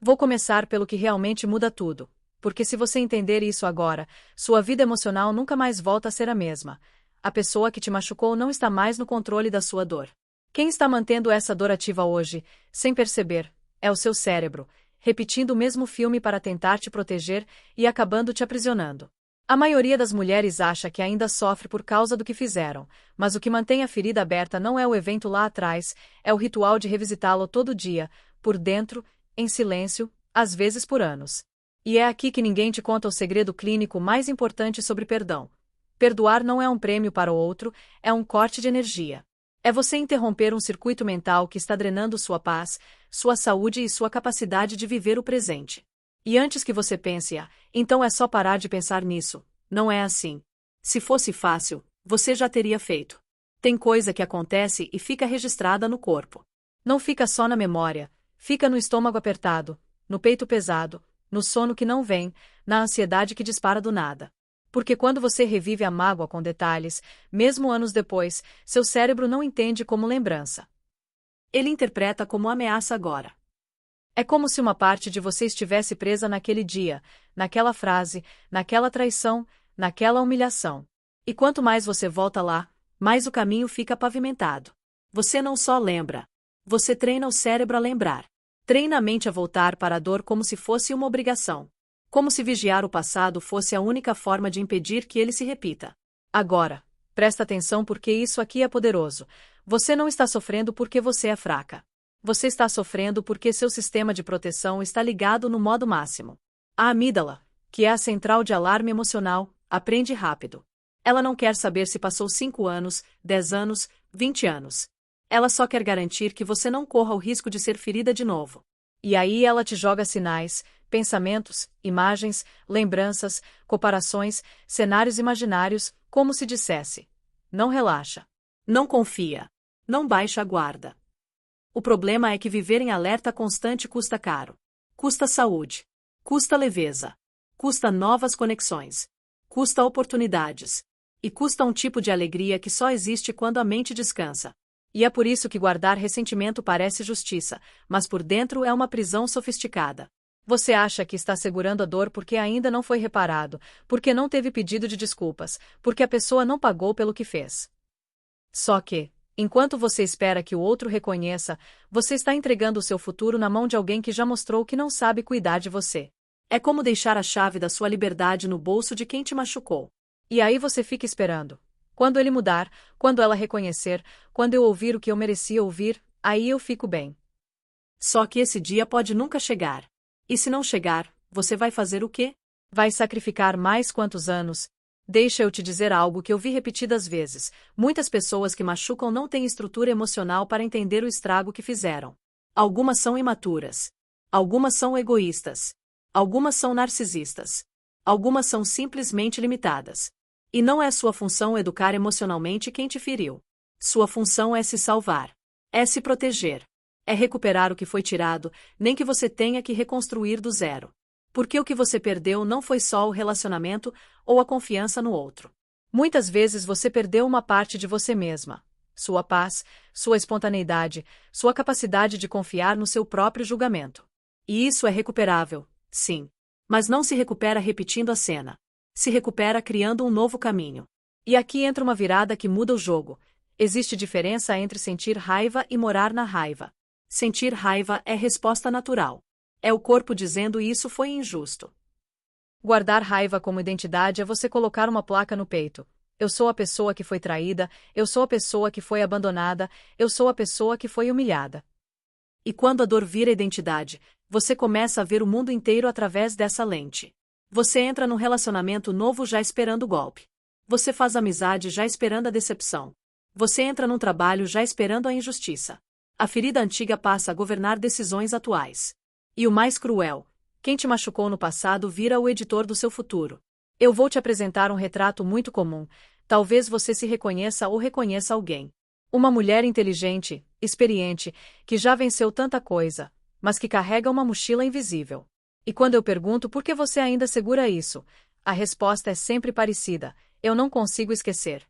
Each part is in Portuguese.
Vou começar pelo que realmente muda tudo, porque se você entender isso agora, sua vida emocional nunca mais volta a ser a mesma. A pessoa que te machucou não está mais no controle da sua dor. Quem está mantendo essa dor ativa hoje, sem perceber, é o seu cérebro, repetindo o mesmo filme para tentar te proteger e acabando te aprisionando. A maioria das mulheres acha que ainda sofre por causa do que fizeram, mas o que mantém a ferida aberta não é o evento lá atrás, é o ritual de revisitá-lo todo dia, por dentro, em silêncio, às vezes por anos. E é aqui que ninguém te conta o segredo clínico mais importante sobre perdão. Perdoar não é um prêmio para o outro, é um corte de energia. É você interromper um circuito mental que está drenando sua paz, sua saúde e sua capacidade de viver o presente. E antes que você pense, então é só parar de pensar nisso. Não é assim. Se fosse fácil, você já teria feito. Tem coisa que acontece e fica registrada no corpo. Não fica só na memória, fica no estômago apertado, no peito pesado, no sono que não vem, na ansiedade que dispara do nada. Porque quando você revive a mágoa com detalhes, mesmo anos depois, seu cérebro não entende como lembrança. Ele interpreta como ameaça agora. É como se uma parte de você estivesse presa naquele dia, naquela frase, naquela traição, naquela humilhação. E quanto mais você volta lá, mais o caminho fica pavimentado. Você não só lembra. Você treina o cérebro a lembrar. Treina a mente a voltar para a dor como se fosse uma obrigação. Como se vigiar o passado fosse a única forma de impedir que ele se repita. Agora, presta atenção porque isso aqui é poderoso. Você não está sofrendo porque você é fraca. Você está sofrendo porque seu sistema de proteção está ligado no modo máximo. A amígdala, que é a central de alarme emocional, aprende rápido. Ela não quer saber se passou 5 anos, 10 anos, 20 anos. Ela só quer garantir que você não corra o risco de ser ferida de novo. E aí ela te joga sinais, pensamentos, imagens, lembranças, comparações, cenários imaginários, como se dissesse: não relaxa. Não confia. Não baixa a guarda. O problema é que viver em alerta constante custa caro. Custa saúde. Custa leveza. Custa novas conexões. Custa oportunidades. E custa um tipo de alegria que só existe quando a mente descansa. E é por isso que guardar ressentimento parece justiça, mas por dentro é uma prisão sofisticada. Você acha que está segurando a dor porque ainda não foi reparado, porque não teve pedido de desculpas, porque a pessoa não pagou pelo que fez. Só que, enquanto você espera que o outro reconheça, você está entregando o seu futuro na mão de alguém que já mostrou que não sabe cuidar de você. É como deixar a chave da sua liberdade no bolso de quem te machucou. E aí você fica esperando. Quando ele mudar, quando ela reconhecer, quando eu ouvir o que eu merecia ouvir, aí eu fico bem. Só que esse dia pode nunca chegar. E se não chegar, você vai fazer o quê? Vai sacrificar mais quantos anos? Deixa eu te dizer algo que eu vi repetidas vezes. Muitas pessoas que machucam não têm estrutura emocional para entender o estrago que fizeram. Algumas são imaturas. Algumas são egoístas. Algumas são narcisistas. Algumas são simplesmente limitadas. E não é sua função educar emocionalmente quem te feriu. Sua função é se salvar. É se proteger. É recuperar o que foi tirado, nem que você tenha que reconstruir do zero. Porque o que você perdeu não foi só o relacionamento ou a confiança no outro. Muitas vezes você perdeu uma parte de você mesma. Sua paz, sua espontaneidade, sua capacidade de confiar no seu próprio julgamento. E isso é recuperável, sim. Mas não se recupera repetindo a cena. Se recupera criando um novo caminho. E aqui entra uma virada que muda o jogo. Existe diferença entre sentir raiva e morar na raiva. Sentir raiva é resposta natural. É o corpo dizendo isso foi injusto. Guardar raiva como identidade é você colocar uma placa no peito. Eu sou a pessoa que foi traída, eu sou a pessoa que foi abandonada, eu sou a pessoa que foi humilhada. E quando a dor vira identidade, você começa a ver o mundo inteiro através dessa lente. Você entra num relacionamento novo já esperando o golpe. Você faz amizade já esperando a decepção. Você entra num trabalho já esperando a injustiça. A ferida antiga passa a governar decisões atuais. E o mais cruel, quem te machucou no passado vira o editor do seu futuro. Eu vou te apresentar um retrato muito comum, talvez você se reconheça ou reconheça alguém. Uma mulher inteligente, experiente, que já venceu tanta coisa, mas que carrega uma mochila invisível. E quando eu pergunto por que você ainda segura isso, a resposta é sempre parecida: eu não consigo esquecer.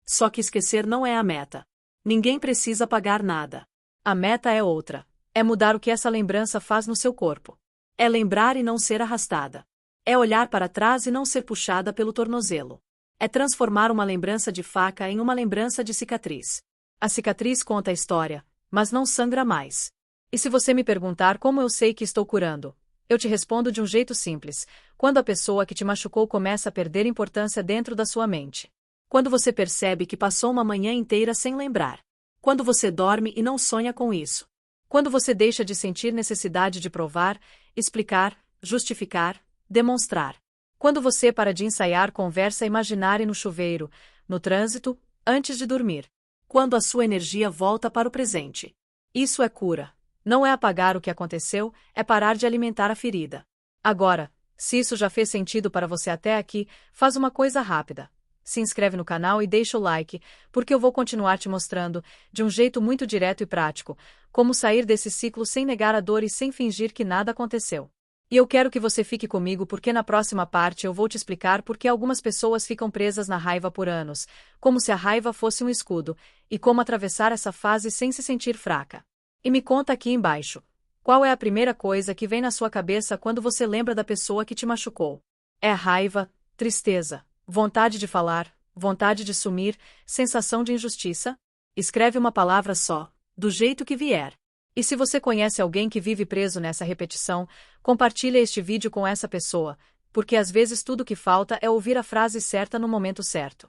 Só que esquecer não é a meta. Ninguém precisa pagar nada. A meta é outra. É mudar o que essa lembrança faz no seu corpo. É lembrar e não ser arrastada. É olhar para trás e não ser puxada pelo tornozelo. É transformar uma lembrança de faca em uma lembrança de cicatriz. A cicatriz conta a história, mas não sangra mais. E se você me perguntar como eu sei que estou curando, eu te respondo de um jeito simples: quando a pessoa que te machucou começa a perder importância dentro da sua mente. Quando você percebe que passou uma manhã inteira sem lembrar. Quando você dorme e não sonha com isso. Quando você deixa de sentir necessidade de provar, explicar, justificar, demonstrar. Quando você para de ensaiar conversa imaginária no chuveiro, no trânsito, antes de dormir. Quando a sua energia volta para o presente. Isso é cura. Não é apagar o que aconteceu, é parar de alimentar a ferida. Agora, se isso já fez sentido para você até aqui, faz uma coisa rápida. Se inscreve no canal e deixa o like, porque eu vou continuar te mostrando, de um jeito muito direto e prático, como sair desse ciclo sem negar a dor e sem fingir que nada aconteceu. E eu quero que você fique comigo porque na próxima parte eu vou te explicar por que algumas pessoas ficam presas na raiva por anos, como se a raiva fosse um escudo, e como atravessar essa fase sem se sentir fraca. E me conta aqui embaixo, qual é a primeira coisa que vem na sua cabeça quando você lembra da pessoa que te machucou? É raiva, tristeza, vontade de falar, vontade de sumir, sensação de injustiça? Escreve uma palavra só, do jeito que vier. E se você conhece alguém que vive preso nessa repetição, compartilha este vídeo com essa pessoa, porque às vezes tudo que falta é ouvir a frase certa no momento certo.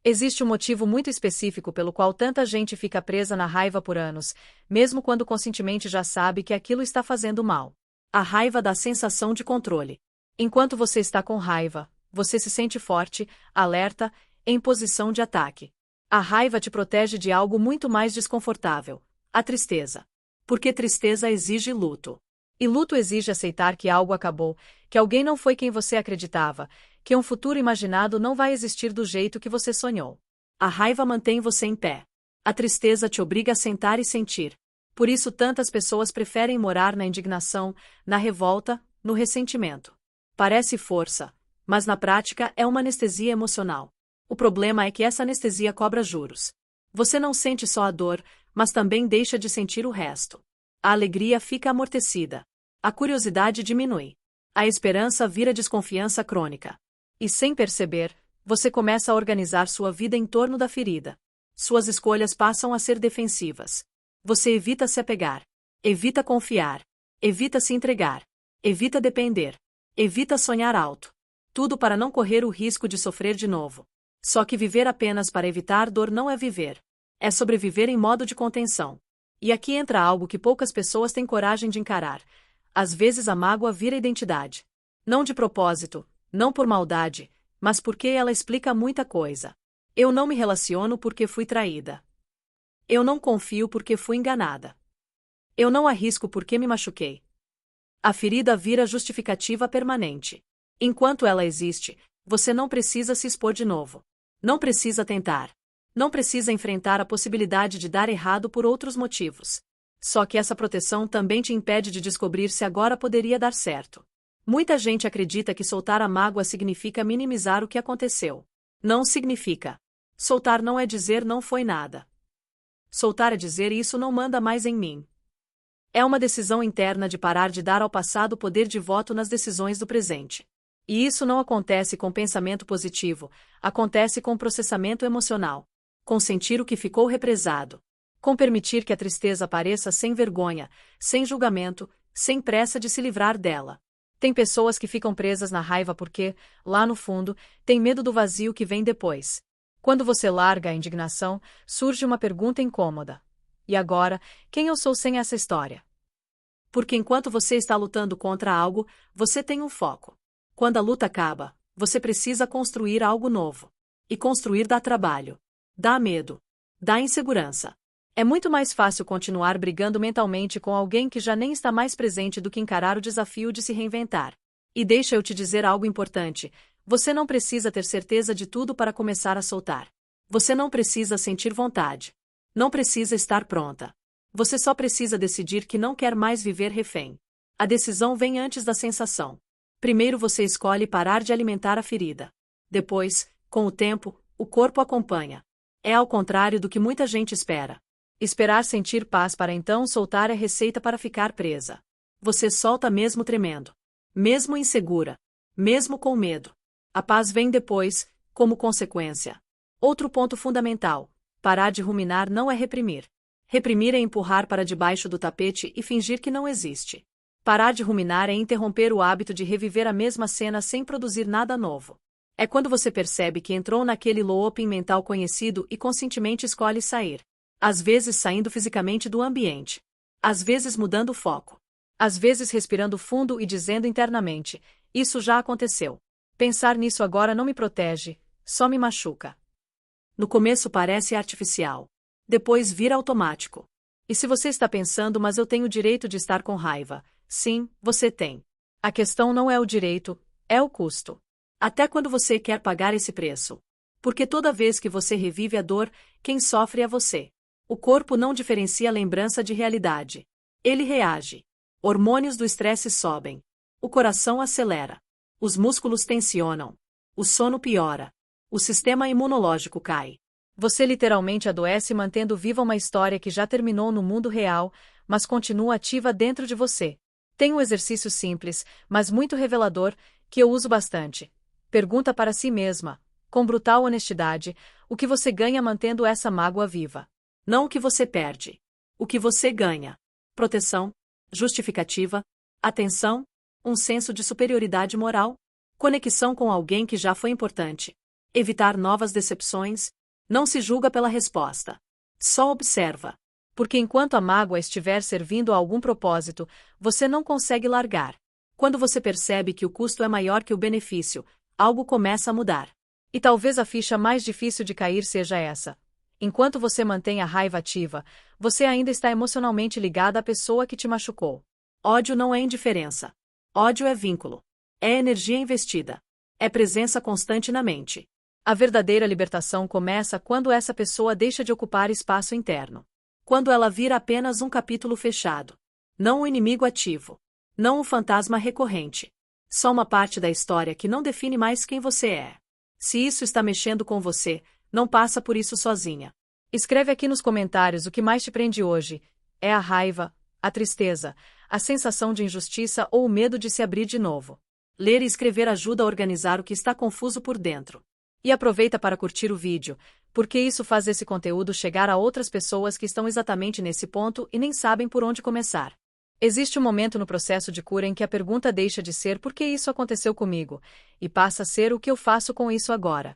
Existe um motivo muito específico pelo qual tanta gente fica presa na raiva por anos, mesmo quando conscientemente já sabe que aquilo está fazendo mal. A raiva dá sensação de controle. Enquanto você está com raiva, você se sente forte, alerta, em posição de ataque. A raiva te protege de algo muito mais desconfortável: a tristeza. Porque tristeza exige luto. E luto exige aceitar que algo acabou, que alguém não foi quem você acreditava, que um futuro imaginado não vai existir do jeito que você sonhou. A raiva mantém você em pé. A tristeza te obriga a sentar e sentir. Por isso tantas pessoas preferem morar na indignação, na revolta, no ressentimento. Parece força, mas na prática é uma anestesia emocional. O problema é que essa anestesia cobra juros. Você não sente só a dor, mas também deixa de sentir o resto. A alegria fica amortecida. A curiosidade diminui. A esperança vira desconfiança crônica. E sem perceber, você começa a organizar sua vida em torno da ferida. Suas escolhas passam a ser defensivas. Você evita se apegar. Evita confiar. Evita se entregar. Evita depender. Evita sonhar alto. Tudo para não correr o risco de sofrer de novo. Só que viver apenas para evitar dor não é viver. É sobreviver em modo de contenção. E aqui entra algo que poucas pessoas têm coragem de encarar. Às vezes a mágoa vira identidade. Não de propósito, não por maldade, mas porque ela explica muita coisa. Eu não me relaciono porque fui traída. Eu não confio porque fui enganada. Eu não arrisco porque me machuquei. A ferida vira justificativa permanente. Enquanto ela existe, você não precisa se expor de novo. Não precisa tentar. Não precisa enfrentar a possibilidade de dar errado por outros motivos. Só que essa proteção também te impede de descobrir se agora poderia dar certo. Muita gente acredita que soltar a mágoa significa minimizar o que aconteceu. Não significa. Soltar não é dizer não foi nada. Soltar é dizer isso não manda mais em mim. É uma decisão interna de parar de dar ao passado poder de voto nas decisões do presente. E isso não acontece com pensamento positivo, acontece com processamento emocional. Com sentir o que ficou represado. Com permitir que a tristeza apareça sem vergonha, sem julgamento, sem pressa de se livrar dela. Tem pessoas que ficam presas na raiva porque, lá no fundo, têm medo do vazio que vem depois. Quando você larga a indignação, surge uma pergunta incômoda. E agora, quem eu sou sem essa história? Porque enquanto você está lutando contra algo, você tem um foco. Quando a luta acaba, você precisa construir algo novo. E construir dá trabalho. Dá medo. Dá insegurança. É muito mais fácil continuar brigando mentalmente com alguém que já nem está mais presente do que encarar o desafio de se reinventar. E deixa eu te dizer algo importante: você não precisa ter certeza de tudo para começar a soltar. Você não precisa sentir vontade. Não precisa estar pronta. Você só precisa decidir que não quer mais viver refém. A decisão vem antes da sensação. Primeiro você escolhe parar de alimentar a ferida. Depois, com o tempo, o corpo acompanha. É ao contrário do que muita gente espera. Esperar sentir paz para então soltar é receita para ficar presa. Você solta mesmo tremendo. Mesmo insegura. Mesmo com medo. A paz vem depois, como consequência. Outro ponto fundamental: parar de ruminar não é reprimir. Reprimir é empurrar para debaixo do tapete e fingir que não existe. Parar de ruminar é interromper o hábito de reviver a mesma cena sem produzir nada novo. É quando você percebe que entrou naquele looping mental conhecido e conscientemente escolhe sair. Às vezes saindo fisicamente do ambiente. Às vezes mudando o foco. Às vezes respirando fundo e dizendo internamente: isso já aconteceu. Pensar nisso agora não me protege, só me machuca. No começo parece artificial. Depois vira automático. E se você está pensando, mas eu tenho o direito de estar com raiva? Sim, você tem. A questão não é o direito, é o custo. Até quando você quer pagar esse preço? Porque toda vez que você revive a dor, quem sofre é você. O corpo não diferencia lembrança de realidade. Ele reage. Hormônios do estresse sobem. O coração acelera. Os músculos tensionam. O sono piora. O sistema imunológico cai. Você literalmente adoece mantendo viva uma história que já terminou no mundo real, mas continua ativa dentro de você. Tem um exercício simples, mas muito revelador, que eu uso bastante. Pergunta para si mesma, com brutal honestidade, o que você ganha mantendo essa mágoa viva. Não o que você perde. O que você ganha. Proteção, justificativa, atenção, um senso de superioridade moral, conexão com alguém que já foi importante. Evitar novas decepções. Não se julga pela resposta. Só observa. Porque enquanto a mágoa estiver servindo a algum propósito, você não consegue largar. Quando você percebe que o custo é maior que o benefício, algo começa a mudar. E talvez a ficha mais difícil de cair seja essa. Enquanto você mantém a raiva ativa, você ainda está emocionalmente ligado à pessoa que te machucou. Ódio não é indiferença. Ódio é vínculo. É energia investida. É presença constante na mente. A verdadeira libertação começa quando essa pessoa deixa de ocupar espaço interno. Quando ela vira apenas um capítulo fechado. Não um inimigo ativo. Não um fantasma recorrente. Só uma parte da história que não define mais quem você é. Se isso está mexendo com você, não passa por isso sozinha. Escreve aqui nos comentários o que mais te prende hoje. É a raiva, a tristeza, a sensação de injustiça ou o medo de se abrir de novo. Ler e escrever ajuda a organizar o que está confuso por dentro. E aproveita para curtir o vídeo, porque isso faz esse conteúdo chegar a outras pessoas que estão exatamente nesse ponto e nem sabem por onde começar. Existe um momento no processo de cura em que a pergunta deixa de ser por que isso aconteceu comigo, e passa a ser o que eu faço com isso agora.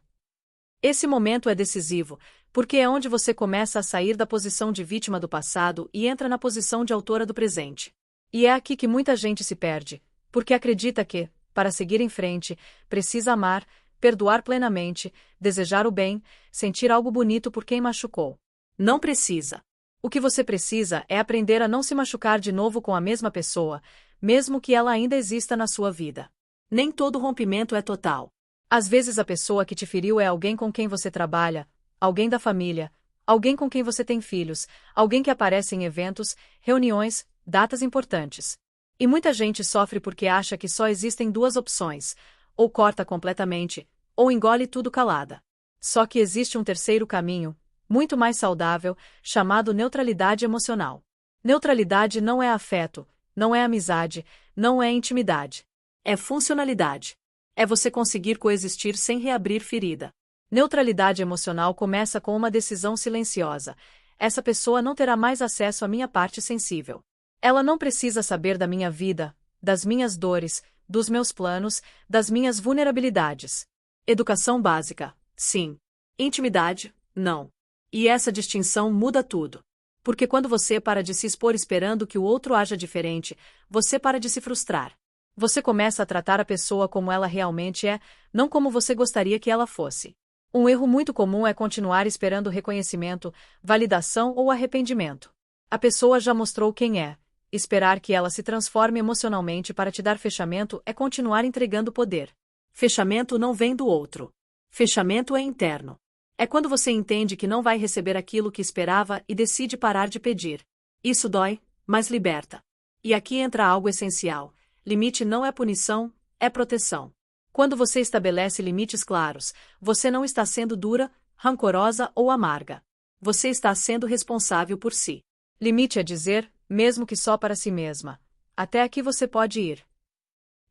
Esse momento é decisivo, porque é onde você começa a sair da posição de vítima do passado e entra na posição de autora do presente. E é aqui que muita gente se perde, porque acredita que, para seguir em frente, precisa amar, perdoar plenamente, desejar o bem, sentir algo bonito por quem machucou. Não precisa. O que você precisa é aprender a não se machucar de novo com a mesma pessoa, mesmo que ela ainda exista na sua vida. Nem todo rompimento é total. Às vezes a pessoa que te feriu é alguém com quem você trabalha, alguém da família, alguém com quem você tem filhos, alguém que aparece em eventos, reuniões, datas importantes. E muita gente sofre porque acha que só existem duas opções: ou corta completamente, ou engole tudo calada. Só que existe um terceiro caminho, muito mais saudável, chamado neutralidade emocional. Neutralidade não é afeto, não é amizade, não é intimidade. É funcionalidade. É você conseguir coexistir sem reabrir ferida. Neutralidade emocional começa com uma decisão silenciosa. Essa pessoa não terá mais acesso à minha parte sensível. Ela não precisa saber da minha vida, das minhas dores, dos meus planos, das minhas vulnerabilidades. Educação básica, sim. Intimidade, não. E essa distinção muda tudo. Porque quando você para de se expor esperando que o outro haja diferente, você para de se frustrar. Você começa a tratar a pessoa como ela realmente é, não como você gostaria que ela fosse. Um erro muito comum é continuar esperando reconhecimento, validação ou arrependimento. A pessoa já mostrou quem é. Esperar que ela se transforme emocionalmente para te dar fechamento é continuar entregando poder. Fechamento não vem do outro. Fechamento é interno. É quando você entende que não vai receber aquilo que esperava e decide parar de pedir. Isso dói, mas liberta. E aqui entra algo essencial. Limite não é punição, é proteção. Quando você estabelece limites claros, você não está sendo dura, rancorosa ou amarga. Você está sendo responsável por si. Limite é dizer, mesmo que só para si mesma. Até aqui você pode ir.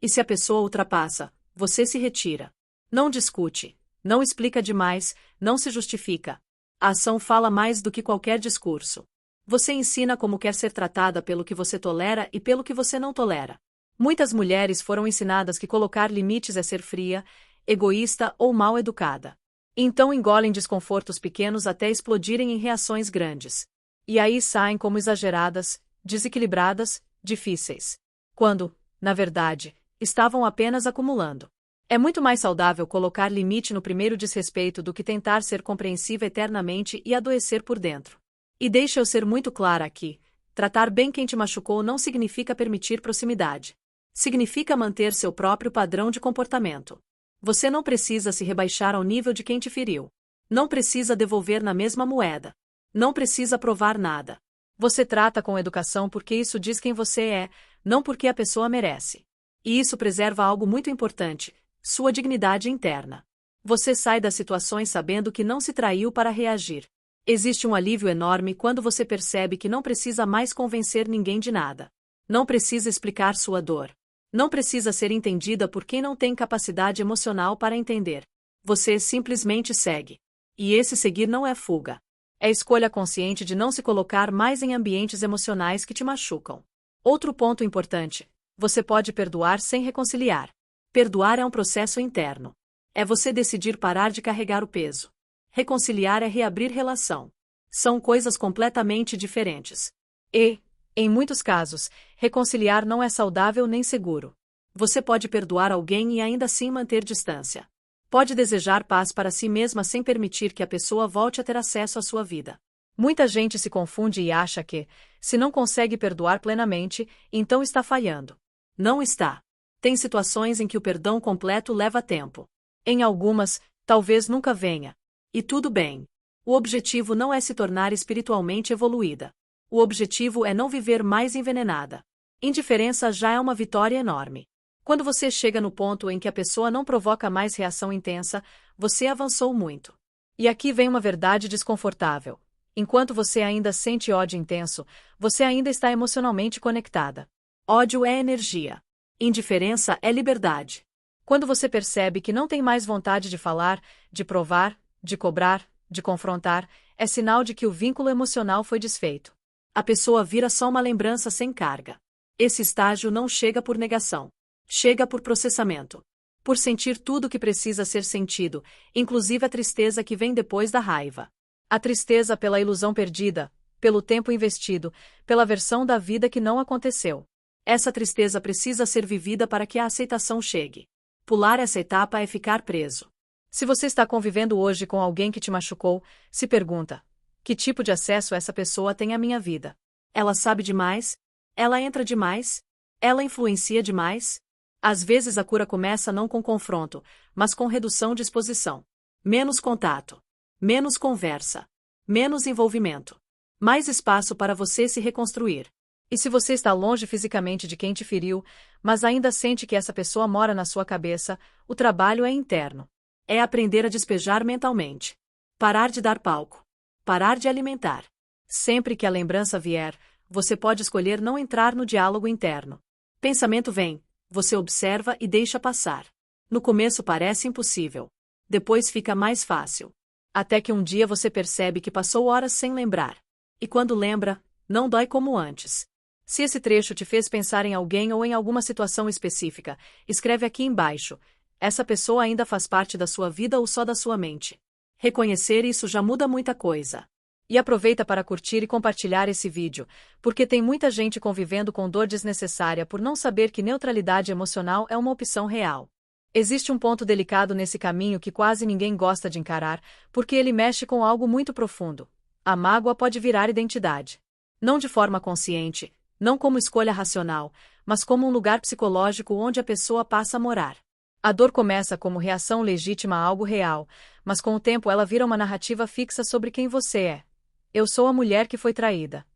E se a pessoa ultrapassa, você se retira. Não discute, não explica demais, não se justifica. A ação fala mais do que qualquer discurso. Você ensina como quer ser tratada pelo que você tolera e pelo que você não tolera. Muitas mulheres foram ensinadas que colocar limites é ser fria, egoísta ou mal educada. Então engolem desconfortos pequenos até explodirem em reações grandes. E aí saem como exageradas, desequilibradas, difíceis. Quando, na verdade, estavam apenas acumulando. É muito mais saudável colocar limite no primeiro desrespeito do que tentar ser compreensiva eternamente e adoecer por dentro. E deixa eu ser muito clara aqui: tratar bem quem te machucou não significa permitir proximidade. Significa manter seu próprio padrão de comportamento. Você não precisa se rebaixar ao nível de quem te feriu. Não precisa devolver na mesma moeda. Não precisa provar nada. Você trata com educação porque isso diz quem você é, não porque a pessoa merece. E isso preserva algo muito importante: sua dignidade interna. Você sai das situações sabendo que não se traiu para reagir. Existe um alívio enorme quando você percebe que não precisa mais convencer ninguém de nada. Não precisa explicar sua dor. Não precisa ser entendida por quem não tem capacidade emocional para entender. Você simplesmente segue. E esse seguir não é fuga. É escolha consciente de não se colocar mais em ambientes emocionais que te machucam. Outro ponto importante: você pode perdoar sem reconciliar. Perdoar é um processo interno. É você decidir parar de carregar o peso. Reconciliar é reabrir relação. São coisas completamente diferentes. E, em muitos casos, reconciliar não é saudável nem seguro. Você pode perdoar alguém e ainda assim manter distância. Pode desejar paz para si mesma sem permitir que a pessoa volte a ter acesso à sua vida. Muita gente se confunde e acha que, se não consegue perdoar plenamente, então está falhando. Não está. Tem situações em que o perdão completo leva tempo. Em algumas, talvez nunca venha. E tudo bem. O objetivo não é se tornar espiritualmente evoluída. O objetivo é não viver mais envenenada. Indiferença já é uma vitória enorme. Quando você chega no ponto em que a pessoa não provoca mais reação intensa, você avançou muito. E aqui vem uma verdade desconfortável. Enquanto você ainda sente ódio intenso, você ainda está emocionalmente conectada. Ódio é energia. Indiferença é liberdade. Quando você percebe que não tem mais vontade de falar, de provar, de cobrar, de confrontar, é sinal de que o vínculo emocional foi desfeito. A pessoa vira só uma lembrança sem carga. Esse estágio não chega por negação. Chega por processamento. Por sentir tudo o que precisa ser sentido, inclusive a tristeza que vem depois da raiva. A tristeza pela ilusão perdida, pelo tempo investido, pela versão da vida que não aconteceu. Essa tristeza precisa ser vivida para que a aceitação chegue. Pular essa etapa é ficar preso. Se você está convivendo hoje com alguém que te machucou, se pergunta: que tipo de acesso essa pessoa tem à minha vida? Ela sabe demais? Ela entra demais? Ela influencia demais? Às vezes a cura começa não com confronto, mas com redução de exposição. Menos contato. Menos conversa. Menos envolvimento. Mais espaço para você se reconstruir. E se você está longe fisicamente de quem te feriu, mas ainda sente que essa pessoa mora na sua cabeça, o trabalho é interno. É aprender a despejar mentalmente. Parar de dar palco. Parar de alimentar. Sempre que a lembrança vier, você pode escolher não entrar no diálogo interno. Pensamento vem, você observa e deixa passar. No começo parece impossível. Depois fica mais fácil. Até que um dia você percebe que passou horas sem lembrar. E quando lembra, não dói como antes. Se esse trecho te fez pensar em alguém ou em alguma situação específica, escreve aqui embaixo: essa pessoa ainda faz parte da sua vida ou só da sua mente? Reconhecer isso já muda muita coisa. E aproveita para curtir e compartilhar esse vídeo, porque tem muita gente convivendo com dor desnecessária por não saber que neutralidade emocional é uma opção real. Existe um ponto delicado nesse caminho que quase ninguém gosta de encarar, porque ele mexe com algo muito profundo. A mágoa pode virar identidade. Não de forma consciente, não como escolha racional, mas como um lugar psicológico onde a pessoa passa a morar. A dor começa como reação legítima a algo real, mas com o tempo ela vira uma narrativa fixa sobre quem você é. Eu sou a mulher que foi traída.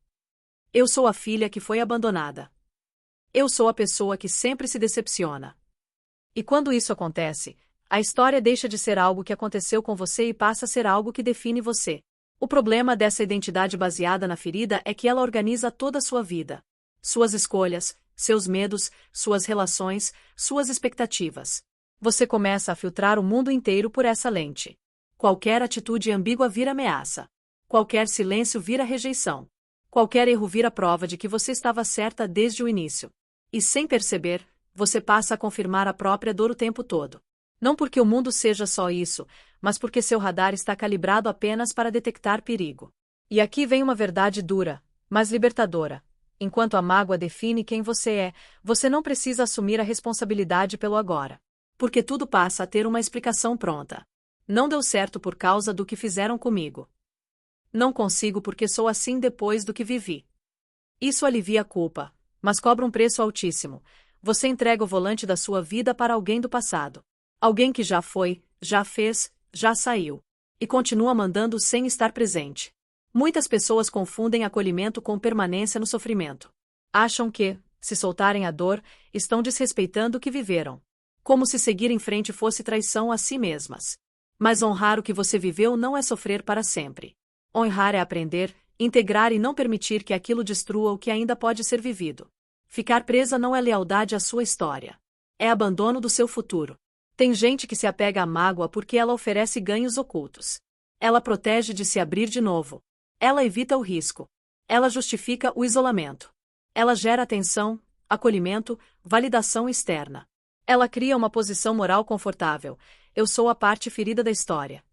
Eu sou a filha que foi abandonada. Eu sou a pessoa que sempre se decepciona. E quando isso acontece, a história deixa de ser algo que aconteceu com você e passa a ser algo que define você. O problema dessa identidade baseada na ferida é que ela organiza toda a sua vida. Suas escolhas, seus medos, suas relações, suas expectativas. Você começa a filtrar o mundo inteiro por essa lente. Qualquer atitude ambígua vira ameaça. Qualquer silêncio vira rejeição. Qualquer erro vira prova de que você estava certa desde o início. E sem perceber, você passa a confirmar a própria dor o tempo todo. Não porque o mundo seja só isso, mas porque seu radar está calibrado apenas para detectar perigo. E aqui vem uma verdade dura, mas libertadora. Enquanto a mágoa define quem você é, você não precisa assumir a responsabilidade pelo agora. Porque tudo passa a ter uma explicação pronta. Não deu certo por causa do que fizeram comigo. Não consigo porque sou assim depois do que vivi. Isso alivia a culpa, mas cobra um preço altíssimo. Você entrega o volante da sua vida para alguém do passado. Alguém que já foi, já fez, já saiu. E continua mandando sem estar presente. Muitas pessoas confundem acolhimento com permanência no sofrimento. Acham que, se soltarem a dor, estão desrespeitando o que viveram. Como se seguir em frente fosse traição a si mesmas. Mas honrar o que você viveu não é sofrer para sempre. Honrar é aprender, integrar e não permitir que aquilo destrua o que ainda pode ser vivido. Ficar presa não é lealdade à sua história. É abandono do seu futuro. Tem gente que se apega à mágoa porque ela oferece ganhos ocultos. Ela protege de se abrir de novo. Ela evita o risco. Ela justifica o isolamento. Ela gera atenção, acolhimento, validação externa. Ela cria uma posição moral confortável. Eu sou a parte ferida da história.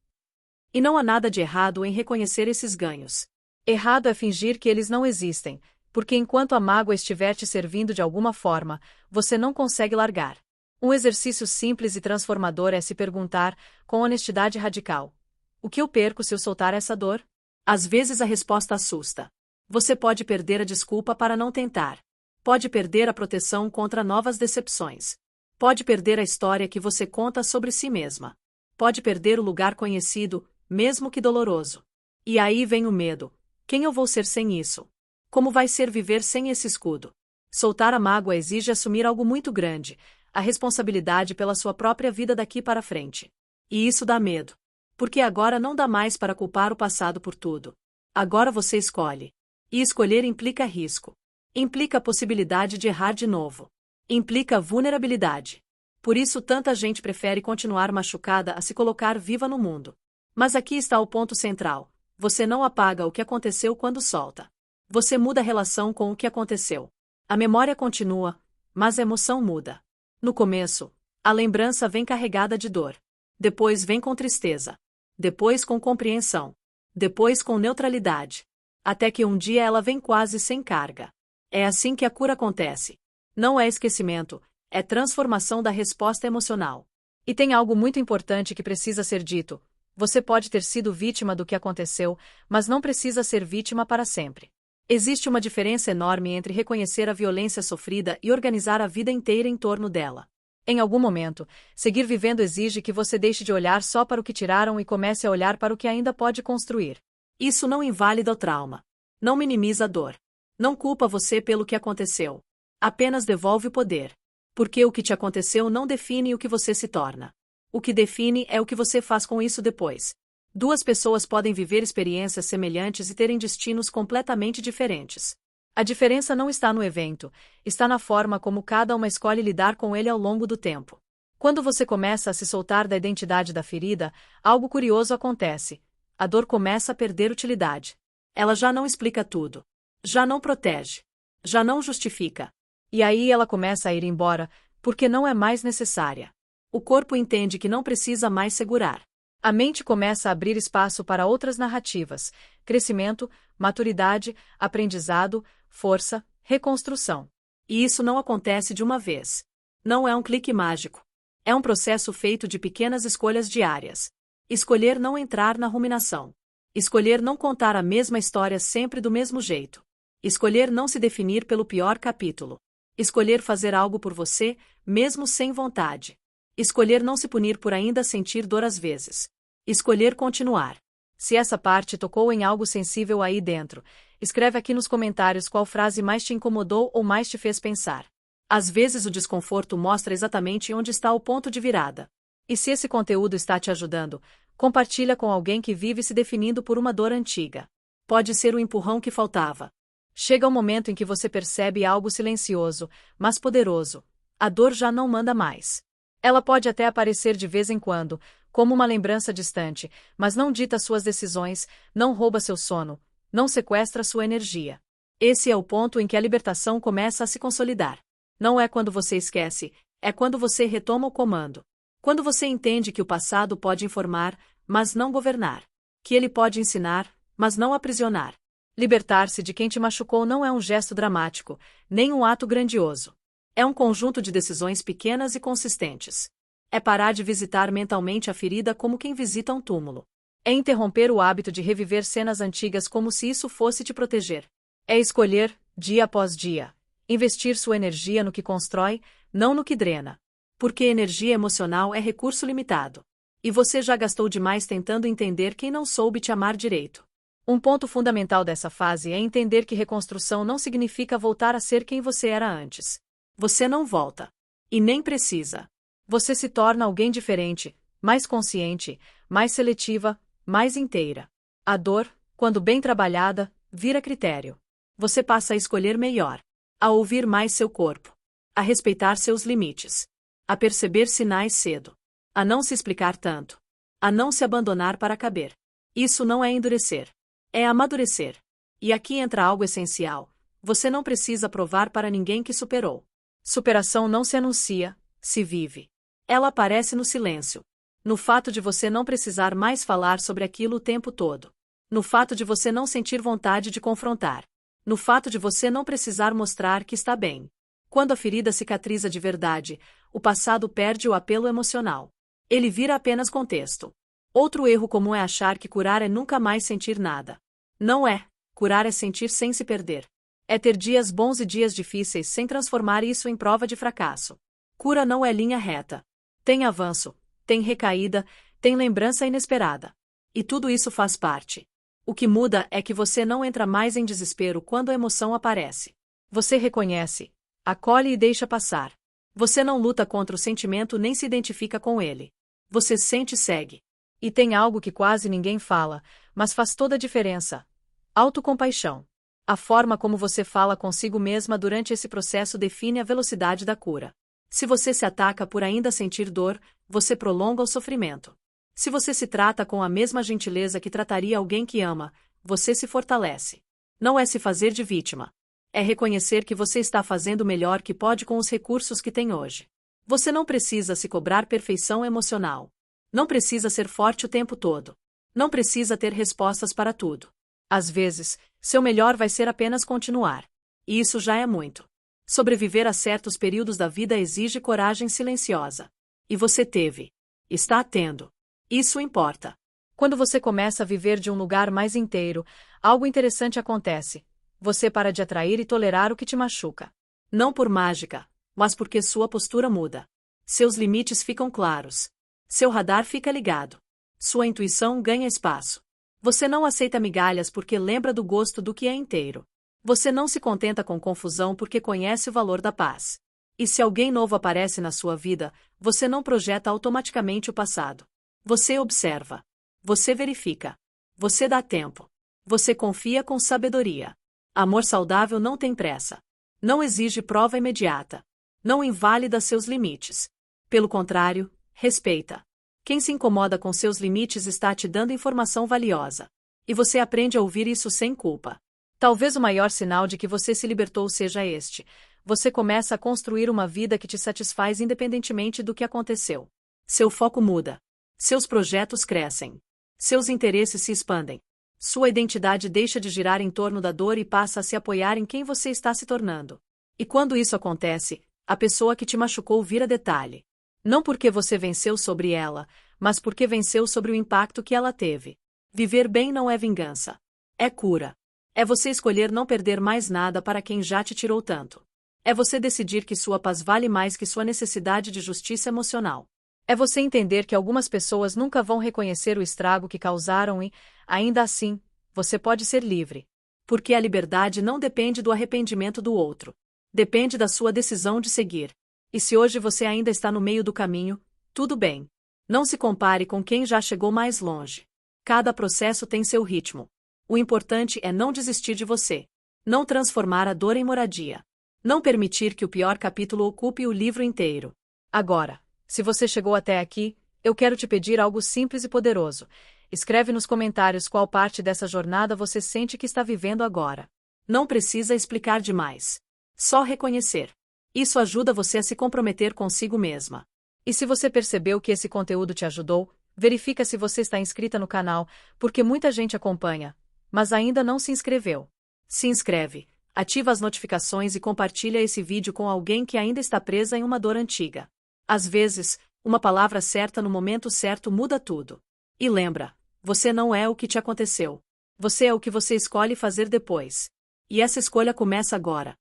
E não há nada de errado em reconhecer esses ganhos. Errado é fingir que eles não existem, porque enquanto a mágoa estiver te servindo de alguma forma, você não consegue largar. Um exercício simples e transformador é se perguntar, com honestidade radical: o que eu perco se eu soltar essa dor? Às vezes a resposta assusta. Você pode perder a desculpa para não tentar. Pode perder a proteção contra novas decepções. Pode perder a história que você conta sobre si mesma. Pode perder o lugar conhecido, mesmo que doloroso. E aí vem o medo. Quem eu vou ser sem isso? Como vai ser viver sem esse escudo? Soltar a mágoa exige assumir algo muito grande, a responsabilidade pela sua própria vida daqui para frente. E isso dá medo. Porque agora não dá mais para culpar o passado por tudo. Agora você escolhe. E escolher implica risco. Implica a possibilidade de errar de novo. Implica vulnerabilidade. Por isso tanta gente prefere continuar machucada a se colocar viva no mundo. Mas aqui está o ponto central. Você não apaga o que aconteceu quando solta. Você muda a relação com o que aconteceu. A memória continua, mas a emoção muda. No começo, a lembrança vem carregada de dor. Depois vem com tristeza. Depois com compreensão. Depois com neutralidade. Até que um dia ela vem quase sem carga. É assim que a cura acontece. Não é esquecimento, é transformação da resposta emocional. E tem algo muito importante que precisa ser dito. Você pode ter sido vítima do que aconteceu, mas não precisa ser vítima para sempre. Existe uma diferença enorme entre reconhecer a violência sofrida e organizar a vida inteira em torno dela. Em algum momento, seguir vivendo exige que você deixe de olhar só para o que tiraram e comece a olhar para o que ainda pode construir. Isso não invalida o trauma. Não minimiza a dor. Não culpa você pelo que aconteceu. Apenas devolve o poder. Porque o que te aconteceu não define o que você se torna. O que define é o que você faz com isso depois. Duas pessoas podem viver experiências semelhantes e terem destinos completamente diferentes. A diferença não está no evento, está na forma como cada uma escolhe lidar com ele ao longo do tempo. Quando você começa a se soltar da identidade da ferida, algo curioso acontece. A dor começa a perder utilidade. Ela já não explica tudo. Já não protege. Já não justifica. E aí ela começa a ir embora, porque não é mais necessária. O corpo entende que não precisa mais segurar. A mente começa a abrir espaço para outras narrativas: crescimento, maturidade, aprendizado, força, reconstrução. E isso não acontece de uma vez. Não é um clique mágico. É um processo feito de pequenas escolhas diárias. Escolher não entrar na ruminação. Escolher não contar a mesma história sempre do mesmo jeito. Escolher não se definir pelo pior capítulo. Escolher fazer algo por você, mesmo sem vontade. Escolher não se punir por ainda sentir dor às vezes. Escolher continuar. Se essa parte tocou em algo sensível aí dentro, escreve aqui nos comentários qual frase mais te incomodou ou mais te fez pensar. Às vezes o desconforto mostra exatamente onde está o ponto de virada. E se esse conteúdo está te ajudando, Compartilha com alguém que vive se definindo por uma dor antiga. Pode ser o empurrão que faltava. Chega um momento em que você percebe algo silencioso, mas poderoso. A dor já não manda mais. Ela pode até aparecer de vez em quando, como uma lembrança distante, mas não dita suas decisões, não rouba seu sono, não sequestra sua energia. Esse é o ponto em que a libertação começa a se consolidar. Não é quando você esquece, é quando você retoma o comando. Quando você entende que o passado pode informar, mas não governar. Que ele pode ensinar, mas não aprisionar. Libertar-se de quem te machucou não é um gesto dramático, nem um ato grandioso. É um conjunto de decisões pequenas e consistentes. É parar de visitar mentalmente a ferida como quem visita um túmulo. É interromper o hábito de reviver cenas antigas como se isso fosse te proteger. É escolher, dia após dia, investir sua energia no que constrói, não no que drena. Porque energia emocional é recurso limitado. E você já gastou demais tentando entender quem não soube te amar direito. Um ponto fundamental dessa fase é entender que reconstrução não significa voltar a ser quem você era antes. Você não volta. E nem precisa. Você se torna alguém diferente, mais consciente, mais seletiva, mais inteira. A dor, quando bem trabalhada, vira critério. Você passa a escolher melhor, a ouvir mais seu corpo, a respeitar seus limites, a perceber sinais cedo, a não se explicar tanto, a não se abandonar para caber. Isso não é endurecer, é amadurecer. E aqui entra algo essencial: você não precisa provar para ninguém que superou. Superação não se anuncia, se vive. Ela aparece no silêncio. No fato de você não precisar mais falar sobre aquilo o tempo todo. No fato de você não sentir vontade de confrontar. No fato de você não precisar mostrar que está bem. Quando a ferida cicatriza de verdade, o passado perde o apelo emocional. Ele vira apenas contexto. Outro erro comum é achar que curar é nunca mais sentir nada. Não é. Curar é sentir sem se perder. É ter dias bons e dias difíceis sem transformar isso em prova de fracasso. Cura não é linha reta. Tem avanço, tem recaída, tem lembrança inesperada. E tudo isso faz parte. O que muda é que você não entra mais em desespero quando a emoção aparece. Você reconhece, acolhe e deixa passar. Você não luta contra o sentimento nem se identifica com ele. Você sente e segue. E tem algo que quase ninguém fala, mas faz toda a diferença: autocompaixão. A forma como você fala consigo mesma durante esse processo define a velocidade da cura. Se você se ataca por ainda sentir dor, você prolonga o sofrimento. Se você se trata com a mesma gentileza que trataria alguém que ama, você se fortalece. Não é se fazer de vítima. É reconhecer que você está fazendo o melhor que pode com os recursos que tem hoje. Você não precisa se cobrar perfeição emocional. Não precisa ser forte o tempo todo. Não precisa ter respostas para tudo. Às vezes, seu melhor vai ser apenas continuar. E isso já é muito. Sobreviver a certos períodos da vida exige coragem silenciosa. E você teve. Está tendo. Isso importa. Quando você começa a viver de um lugar mais inteiro, algo interessante acontece. Você para de atrair e tolerar o que te machuca. Não por mágica, mas porque sua postura muda. Seus limites ficam claros. Seu radar fica ligado. Sua intuição ganha espaço. Você não aceita migalhas porque lembra do gosto do que é inteiro. Você não se contenta com confusão porque conhece o valor da paz. E se alguém novo aparece na sua vida, você não projeta automaticamente o passado. Você observa. Você verifica. Você dá tempo. Você confia com sabedoria. Amor saudável não tem pressa. Não exige prova imediata. Não invalida seus limites. Pelo contrário, respeita. Quem se incomoda com seus limites está te dando informação valiosa. E você aprende a ouvir isso sem culpa. Talvez o maior sinal de que você se libertou seja este: você começa a construir uma vida que te satisfaz independentemente do que aconteceu. Seu foco muda. Seus projetos crescem. Seus interesses se expandem. Sua identidade deixa de girar em torno da dor e passa a se apoiar em quem você está se tornando. E quando isso acontece, a pessoa que te machucou vira detalhe. Não porque você venceu sobre ela, mas porque venceu sobre o impacto que ela teve. Viver bem não é vingança. É cura. É você escolher não perder mais nada para quem já te tirou tanto. É você decidir que sua paz vale mais que sua necessidade de justiça emocional. É você entender que algumas pessoas nunca vão reconhecer o estrago que causaram e, ainda assim, você pode ser livre. Porque a liberdade não depende do arrependimento do outro. Depende da sua decisão de seguir. E se hoje você ainda está no meio do caminho, tudo bem. Não se compare com quem já chegou mais longe. Cada processo tem seu ritmo. O importante é não desistir de você. Não transformar a dor em moradia. Não permitir que o pior capítulo ocupe o livro inteiro. Agora, se você chegou até aqui, eu quero te pedir algo simples e poderoso. Escreve nos comentários qual parte dessa jornada você sente que está vivendo agora. Não precisa explicar demais. Só reconhecer. Isso ajuda você a se comprometer consigo mesma. E se você percebeu que esse conteúdo te ajudou, verifica se você está inscrita no canal, porque muita gente acompanha, mas ainda não se inscreveu. Se inscreve, ativa as notificações e compartilha esse vídeo com alguém que ainda está presa em uma dor antiga. Às vezes, uma palavra certa no momento certo muda tudo. E lembra, você não é o que te aconteceu. Você é o que você escolhe fazer depois. E essa escolha começa agora.